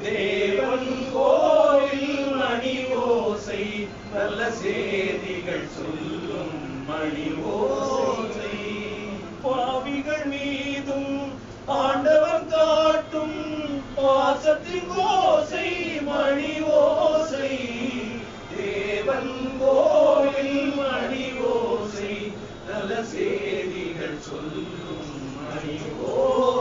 தேவன் கோவில் மணி ஓசை, நல்ல செய்திகள் சொல்லும் மணி ஓசை. பாவிகள் மீதும் ஆண்டவர் காட்டும் பாசத்தின் ஓசை மணி ஓசை. தேவன் கோவில் மணி ஓசை, நல்ல செய்திகள் சொல்லும் மணி ஓசை.